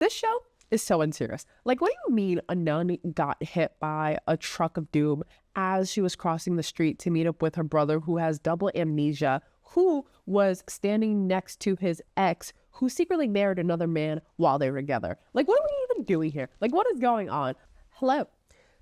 This show is so unserious. Like, what do you mean a nun got hit by a truck of doom as she was crossing the street to meet up with her brother who has double amnesia, who was standing next to his ex, who secretly married another man while they were together? Like, what are we even doing here? Like, what is going on? Hello.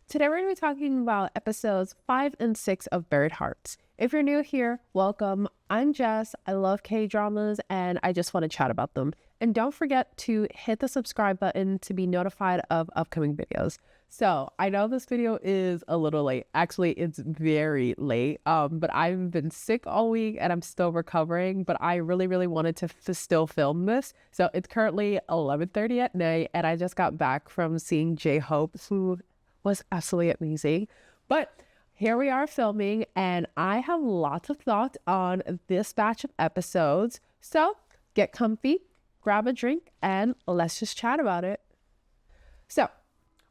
Today we're going to be talking about episodes 5 and 6 of Buried Hearts. If you're new here, welcome. I'm Jess. I love K-dramas and I just want to chat about them. And don't forget to hit the subscribe button to be notified of upcoming videos. So I know this video is a little late. Actually, it's very late. But I've been sick all week and I'm still recovering. But I really wanted to still film this. So it's currently 11:30 at night and I just got back from seeing J-Hope, who was absolutely amazing. But here we are filming and I have lots of thoughts on this batch of episodes. So get comfy, grab a drink, and let's just chat about it. So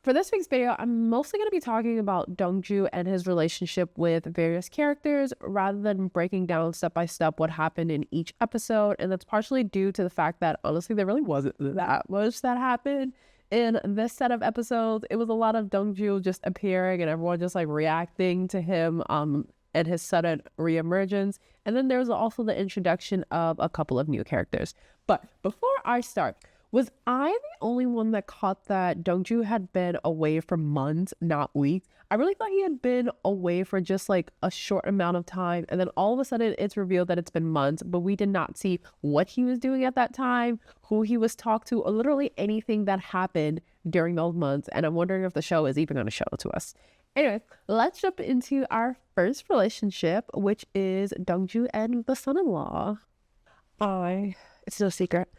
for this week's video, I'm mostly going to be talking about Dongju and his relationship with various characters rather than breaking down step by step what happened in each episode. And that's partially due to the fact that honestly, there really wasn't that much that happened in this set of episodes. It was a lot of Dongju just appearing and everyone just like reacting to him and his sudden reemergence. And then there was also the introduction of a couple of new characters. But before I start, was I the only one that caught that Dongju had been away for months, not weeks? I really thought he had been away for just like a short amount of time. And then all of a sudden it's revealed that it's been months, but we did not see what he was doing at that time, who he was talked to, or literally anything that happened during those months. And I'm wondering if the show is even going to show it to us. Anyway, let's jump into our first relationship, which is Dongju and the son-in-law. It's no secret,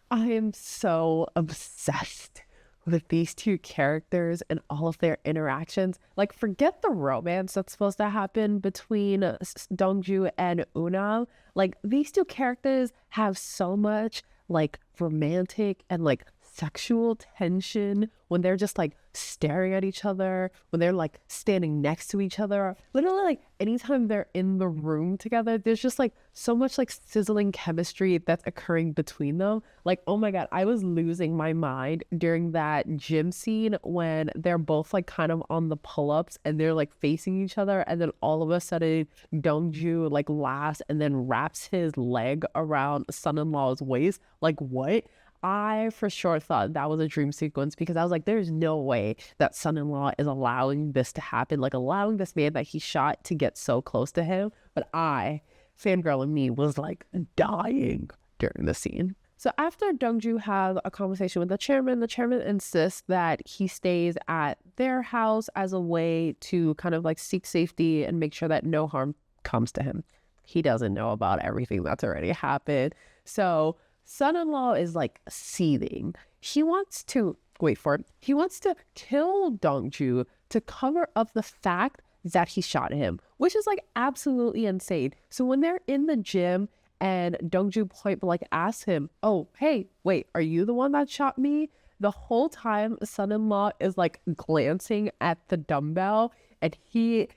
I am so obsessed with these two characters and all of their interactions. Like, forget the romance that's supposed to happen between Dongju and Eunnam. Like, these two characters have so much like romantic and like sexual tension when they're just like staring at each other, when they're like standing next to each other. Literally, like anytime they're in the room together, there's just like so much like sizzling chemistry that's occurring between them. Like, oh my god, I was losing my mind during that gym scene when they're both like kind of on the pull-ups and they're like facing each other, and then all of a sudden Dongju like laughs and then wraps his leg around son-in-law's waist. Like, what? I for sure thought that was a dream sequence, because I was like, there's no way that son-in-law is allowing this to happen, like allowing this man that he shot to get so close to him. But fangirl in me, was like dying during the scene. So after Dongju has a conversation with the chairman insists that he stays at their house as a way to kind of like seek safety and make sure that no harm comes to him. He doesn't know about everything that's already happened. So son-in-law is like seething. He wants to, wait for it, he wants to kill Dongju to cover up the fact that he shot him, which is like absolutely insane. So when they're in the gym and Dongju point blank asks him, oh, hey, wait, are you the one that shot me? The whole time son-in-law is like glancing at the dumbbell and he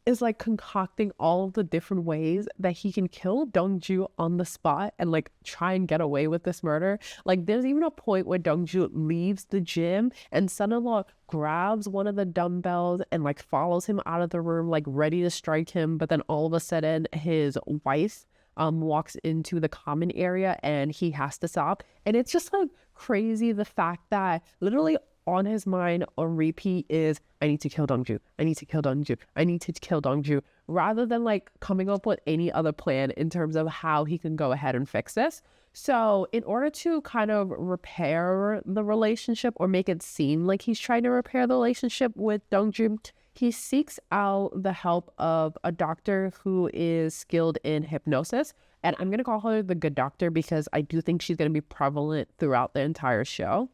is like concocting all of the different ways that he can kill Dongju on the spot and like try and get away with this murder. Like, there's even a point where Dongju leaves the gym and son-in-law grabs one of the dumbbells and like follows him out of the room, like ready to strike him. But then all of a sudden his wife walks into the common area and he has to stop. And it's just like crazy, the fact that literally on his mind on repeat is, I need to kill Dongju, I need to kill Dongju, I need to kill Dongju, rather than like coming up with any other plan in terms of how he can go ahead and fix this. So in order to kind of repair the relationship, or make it seem like he's trying to repair the relationship with Dongju, he seeks out the help of a doctor who is skilled in hypnosis. And I'm going to call her the good doctor because I do think she's going to be prevalent throughout the entire show.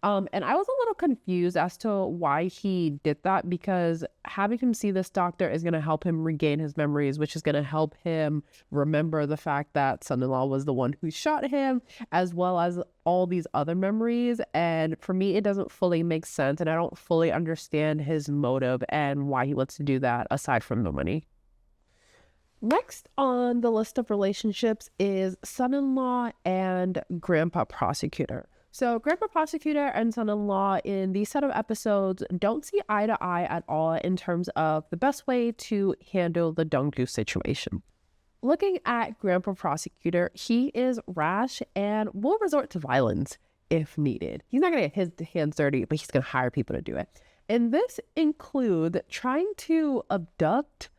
And I was a little confused as to why he did that, because having him see this doctor is going to help him regain his memories, which is going to help him remember the fact that son-in-law was the one who shot him, as well as all these other memories. And for me, it doesn't fully make sense, and I don't fully understand his motive and why he wants to do that aside from the money. Next on the list of relationships is son-in-law and grandpa prosecutor. So Grandpa Prosecutor and Son-in-Law in these set of episodes don't see eye to eye at all in terms of the best way to handle the Dongju situation. Looking at Grandpa Prosecutor, he is rash and will resort to violence if needed. He's not going to get his hands dirty, but he's going to hire people to do it. And this includes trying to abduct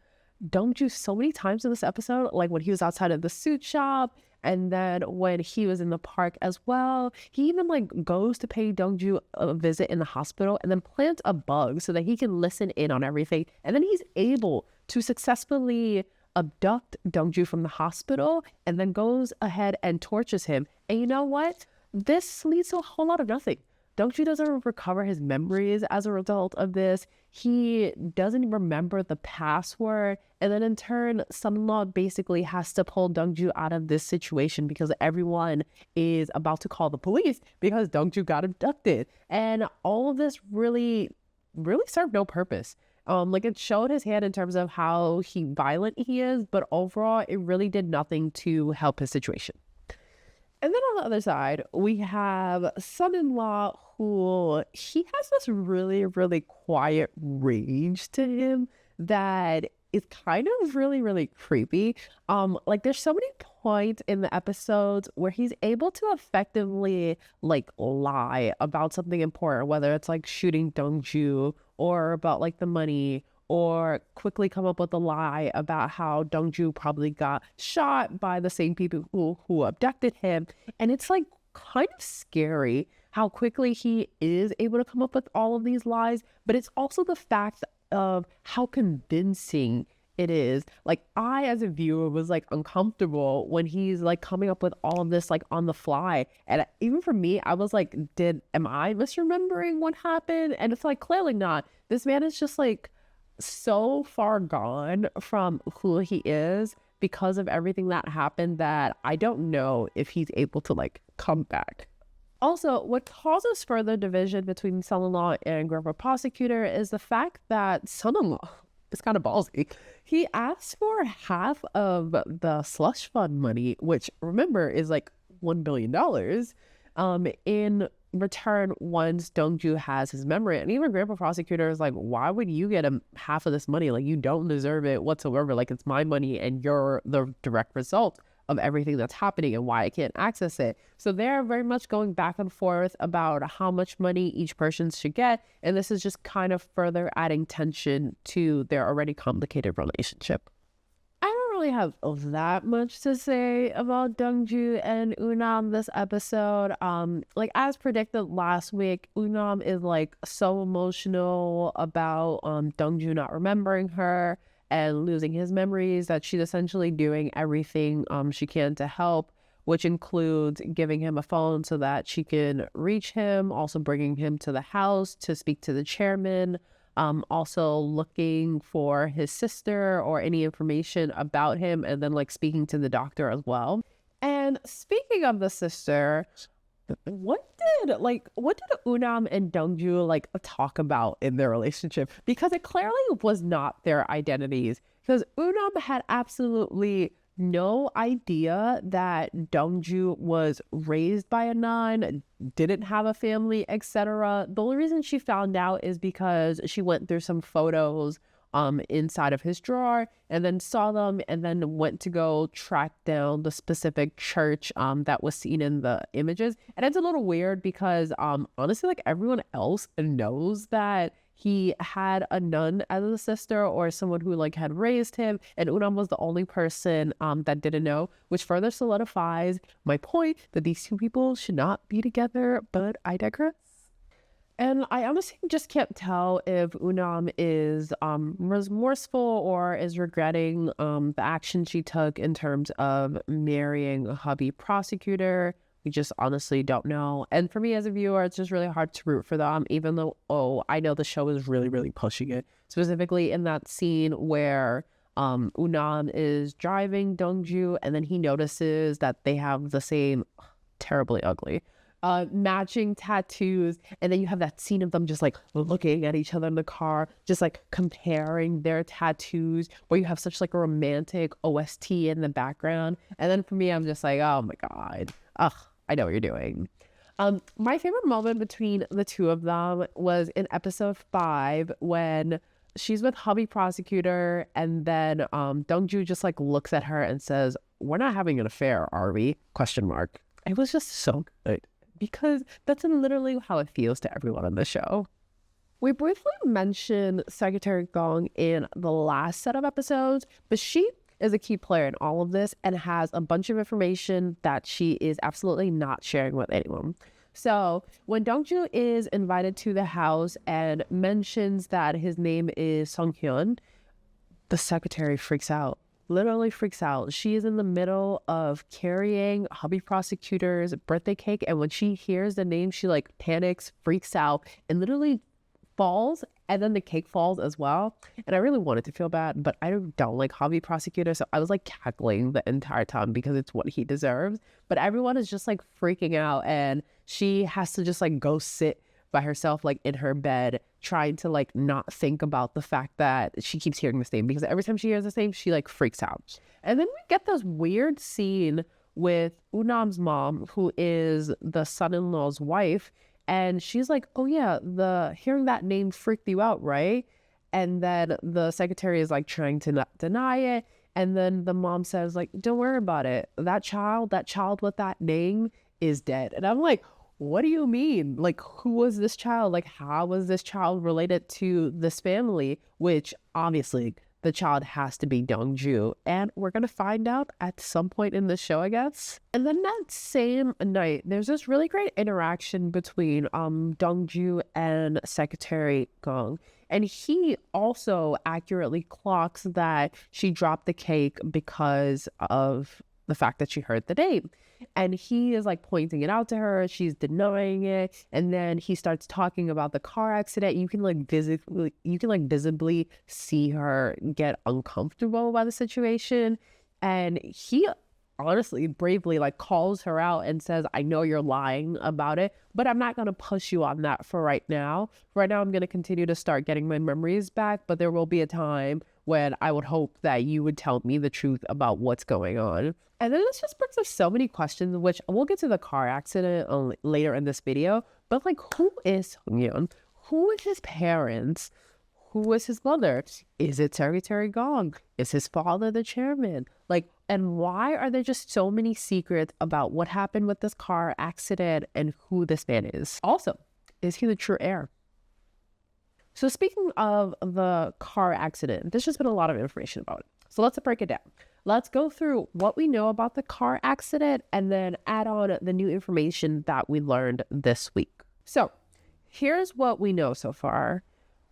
Dongju so many times in this episode, like when he was outside of the suit shop, and then when he was in the park as well. He even like goes to pay Dongju a visit in the hospital and then plants a bug so that he can listen in on everything. And then he's able to successfully abduct Dongju from the hospital and then goes ahead and tortures him. And you know what? This leads to a whole lot of nothing. Dongju doesn't recover his memories as a result of this. He doesn't remember the password. And then in turn, Son-in-Law basically has to pull Dongju out of this situation because everyone is about to call the police because Dongju got abducted. And all of this really served no purpose. Like it showed his hand in terms of how violent he is, but overall, it really did nothing to help his situation. And then on the other side, we have Son-in-Law who he has this really quiet rage to him that is kind of really creepy. Like there's so many points in the episodes where he's able to effectively like lie about something important, whether it's like shooting Dongju or about like the money, or quickly come up with a lie about how Dongju probably got shot by the same people who abducted him. And it's like kind of scary how quickly he is able to come up with all of these lies, but it's also the fact of how convincing it is. Like I, as a viewer, was like uncomfortable when he's like coming up with all of this like on the fly. And even for me, I was like, am I misremembering what happened? And it's like, clearly not. This man is just like so far gone from who he is because of everything that happened that I don't know if he's able to like come back. Also, what causes further division between Son-in-Law and Grandpa Prosecutor is the fact that Son-in-Law is kind of ballsy. He asks for half of the slush fund money, which remember is like $1 billion, in return once Dongju has his memory. And even Grandpa Prosecutor is like, why would you get him half of this money? Like, you don't deserve it whatsoever. Like, it's my money and you're the direct result of everything that's happening and why I can't access it. So they're very much going back and forth about how much money each person should get. And this is just kind of further adding tension to their already complicated relationship. I don't really have that much to say about Dongju and Eunnam this episode. Like as predicted last week, Eunnam is like so emotional about Dongju not remembering her and losing his memories that she's essentially doing everything she can to help, which includes giving him a phone so that she can reach him, also bringing him to the house to speak to the chairman, also looking for his sister or any information about him, and then like speaking to the doctor as well. And speaking of the sister, what did Eunnam and Dongju like talk about in their relationship? Because it clearly was not their identities. Because Eunnam had absolutely no idea that Dongju was raised by a nun, didn't have a family, etc. The only reason she found out is because she went through some photos inside of his drawer and then saw them and then went to go track down the specific church that was seen in the images. And it's a little weird because honestly, like everyone else knows that he had a nun as a sister or someone who like had raised him, and Eunnam was the only person that didn't know, which further solidifies my point that these two people should not be together, but I digress. And I honestly just can't tell if Eunnam is remorseful or is regretting the action she took in terms of marrying a hubby prosecutor. We just honestly don't know. And for me as a viewer, it's just really hard to root for them, even though, I know the show is really pushing it. Specifically in that scene where Eunnam is driving Dongju and then he notices that they have the same, terribly ugly, matching tattoos, and then you have that scene of them just like looking at each other in the car, just like comparing their tattoos, where you have such like a romantic OST in the background. And then for me, I'm just like, oh my god, I know what you're doing. My favorite moment between the two of them was in episode 5 when she's with hubby prosecutor, and then Dongju just like looks at her and says, "We're not having an affair, are we?" Question mark. It was just so good because that's literally how it feels to everyone on the show. We briefly mentioned Secretary Gong in the last set of episodes, but she is a key player in all of this and has a bunch of information that she is absolutely not sharing with anyone. So when Dongju is invited to the house and mentions that his name is Sang-hyeon, the secretary freaks out. Literally freaks out. She is in the middle of carrying hubby prosecutor's birthday cake, and when she hears the name, she like panics, freaks out, and literally falls, and then the cake falls as well. And I really wanted to feel bad, but I don't like hobby prosecutor, so I was like cackling the entire time because it's what he deserves. But everyone is just like freaking out, and she has to just like go sit by herself like in her bed, trying to like not think about the fact that she keeps hearing this name, because every time she hears this name, she like freaks out. And then we get this weird scene with Eunnam's mom, who is the son-in-law's wife. And she's like, "Oh yeah, hearing that name freaked you out, right?" And then the secretary is like trying to not deny it. And then the mom says like, "Don't worry about it. That child with that name is dead." And I'm like, what do you mean? Like, who was this child? Like, how was this child related to this family? Which obviously the child has to be Dongju, and we're gonna find out at some point in the show, I guess. And then that same night, there's this really great interaction between Dongju and Secretary Gong, and he also accurately clocks that she dropped the cake because of the fact that she heard the name. And he is like pointing it out to her. She's denying it, and then he starts talking about the car accident. You can like visibly see her get uncomfortable by the situation, and he honestly bravely like calls her out and says, "I know you're lying about it, but I'm not going to push you on that for right now. Right now I'm going to continue to start getting my memories back, but there will be a time when I would hope that you would tell me the truth about what's going on." And then this just brings up so many questions, which we'll get to the car accident later in this video. But like, who is Hyung-yeon? Who is his parents? Who is his mother? Is it Secretary Gong? Is his father the chairman? Like, and why are there just so many secrets about what happened with this car accident and who this man is? Also, is he the true heir? So speaking of the car accident, there's just been a lot of information about it. So let's break it down. Let's go through what we know about the car accident and then add on the new information that we learned this week. So here's what we know so far.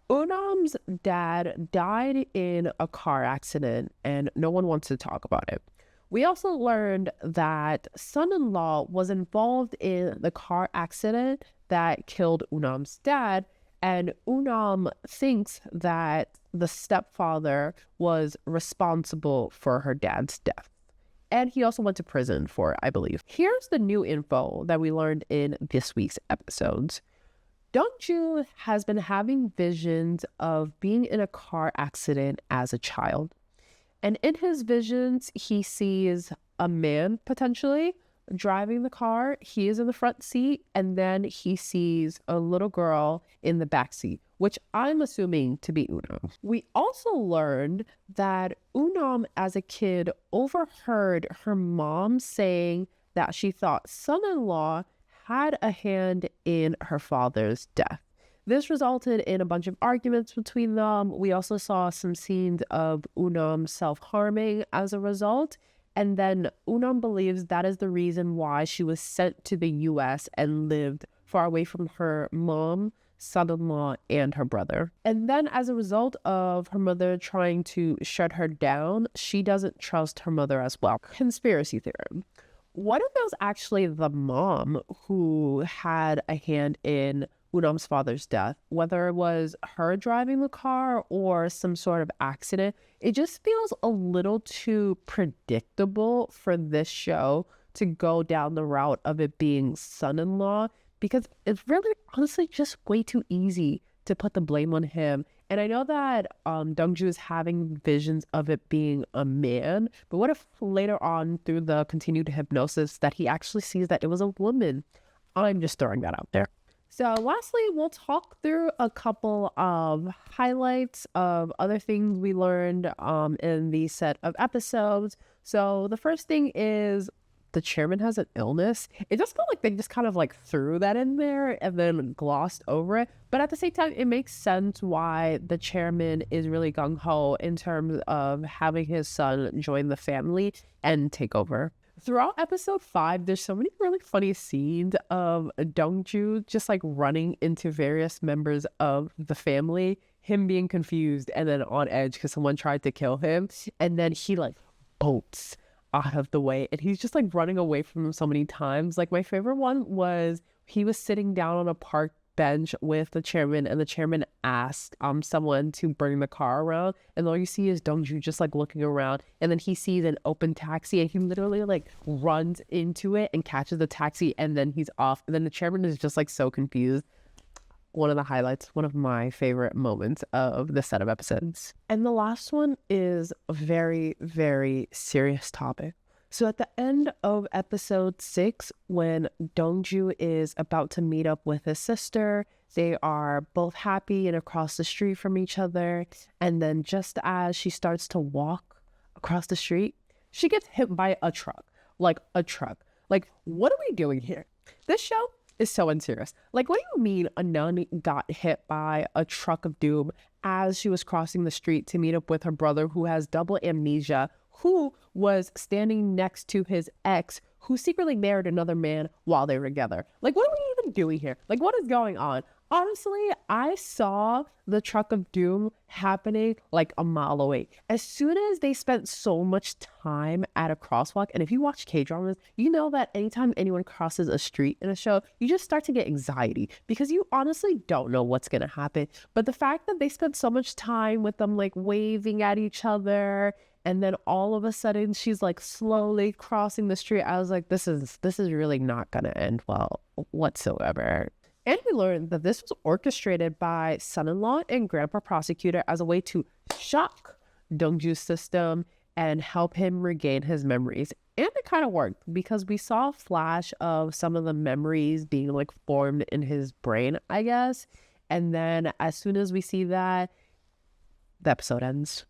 Eunnam's dad died in a car accident and no one wants to talk about it. We also learned that son-in-law was involved in the car accident that killed Eunnam's dad, and Eunnam thinks that the stepfather was responsible for her dad's death. And he also went to prison for it, I believe. Here's the new info that we learned in this week's episodes. Dongju has been having visions of being in a car accident as a child. And in his visions, he sees a man potentially driving the car. He is in the front seat, and then he sees a little girl in the back seat, which I'm assuming to be Eunnam. We also learned that Eunnam as a kid overheard her mom saying that she thought son-in-law had a hand in her father's death. This resulted in a bunch of arguments between them. We also saw some scenes of Eunnam self-harming as a result. And then Eunnam believes that is the reason why she was sent to the US and lived far away from her mom, son-in-law, and her brother. And then as a result of her mother trying to shut her down, she doesn't trust her mother as well. Conspiracy theory. What if it was actually the mom who had a hand in Eunnam's father's death? Whether it was her driving the car or some sort of accident, it just feels a little too predictable for this show to go down the route of it being son-in-law, because it's really honestly just way too easy to put the blame on him. And I know that Dongju is having visions of it being a man, but what if later on through the continued hypnosis that he actually sees that it was a woman? I'm just throwing that out there. So lastly, we'll talk through a couple of highlights of other things we learned in the set of episodes. So the first thing is the chairman has an illness. It just felt like they just kind of like threw that in there and then glossed over it. But at the same time, it makes sense why the chairman is really gung-ho in terms of having his son join the family and take over. Throughout episode 5, there's so many really funny scenes of Dongju just like running into various members of the family, him being confused and then on edge because someone tried to kill him. And then he like bolts out of the way and he's just like running away from them so many times. Like my favorite one was he was sitting down on a park bench with the chairman and the chairman asked someone to bring the car around and all you see is Dongju just like looking around and then he sees an open taxi and he literally like runs into it and catches the taxi and then he's off and then the chairman is just like so confused. One of the highlights, one of my favorite moments of the set of episodes. And the last one is a very, very serious topic. So at the end of episode 6, when Dongju is about to meet up with his sister, they are both happy and across the street from each other. And then just as she starts to walk across the street, she gets hit by a truck. Like a truck. Like, what are we doing here? This show is so unserious. Like, what do you mean a nun got hit by a truck of doom as she was crossing the street to meet up with her brother who has double amnesia, who was standing next to his ex who secretly married another man while they were together? Like, what are we even doing here? Like, what is going on? Honestly, I saw the truck of doom happening like a mile away. As soon as they spent so much time at a crosswalk, and if you watch K-dramas, you know that anytime anyone crosses a street in a show, you just start to get anxiety because you honestly don't know what's going to happen. But the fact that they spent so much time with them like waving at each other, and then all of a sudden she's like slowly crossing the street, I was like, this is really not going to end well whatsoever. And we learned that this was orchestrated by Son-in-Law and Grandpa Prosecutor as a way to shock Dongju's system and help him regain his memories. And it kind of worked because we saw a flash of some of the memories being like formed in his brain, I guess. And then as soon as we see that, the episode ends.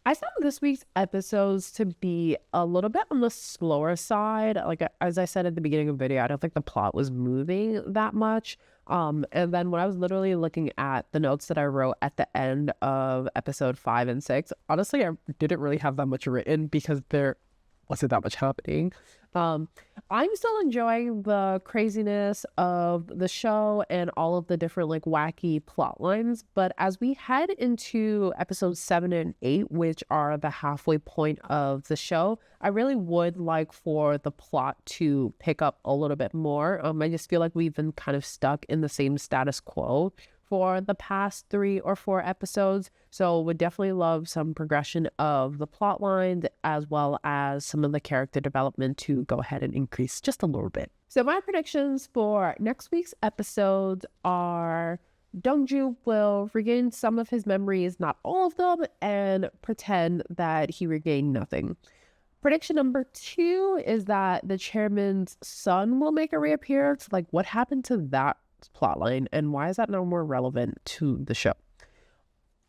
I found this week's episodes to be a little bit on the slower side. Like, as I said at the beginning of the video, I don't think the plot was moving that much. And then when I was literally looking at the notes that I wrote at the end of episode 5 and 6, honestly, I didn't really have that much written because there wasn't that much happening. I'm still enjoying the craziness of the show and all of the different like wacky plot lines, but as we head into episodes 7 and 8, which are the halfway point of the show, I really would like for the plot to pick up a little bit more. I just feel like we've been kind of stuck in the same status quo for the past 3 or 4 episodes. So would definitely love some progression of the plot lines as well as some of the character development to go ahead and increase just a little bit. So my predictions for next week's episodes are Dongju will regain some of his memories, not all of them, and pretend that he regained nothing. Prediction number 2 is that the chairman's son will make a reappearance. Like, what happened to that plotline and why is that no more relevant to the show?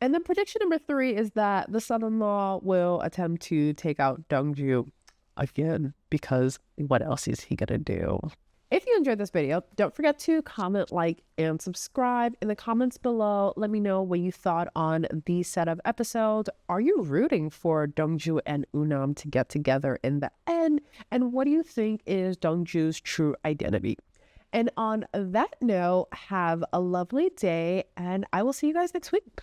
And then prediction number 3 is that the son-in-law will attempt to take out Dongju again, because what else is he gonna do? If you enjoyed this video, don't forget to comment, like, and subscribe. In the comments below, let me know what you thought on these set of episodes. Are you rooting for Dongju and Eunnam to get together in the end? And what do you think is Dongju's true identity? And on that note, have a lovely day, and I will see you guys next week.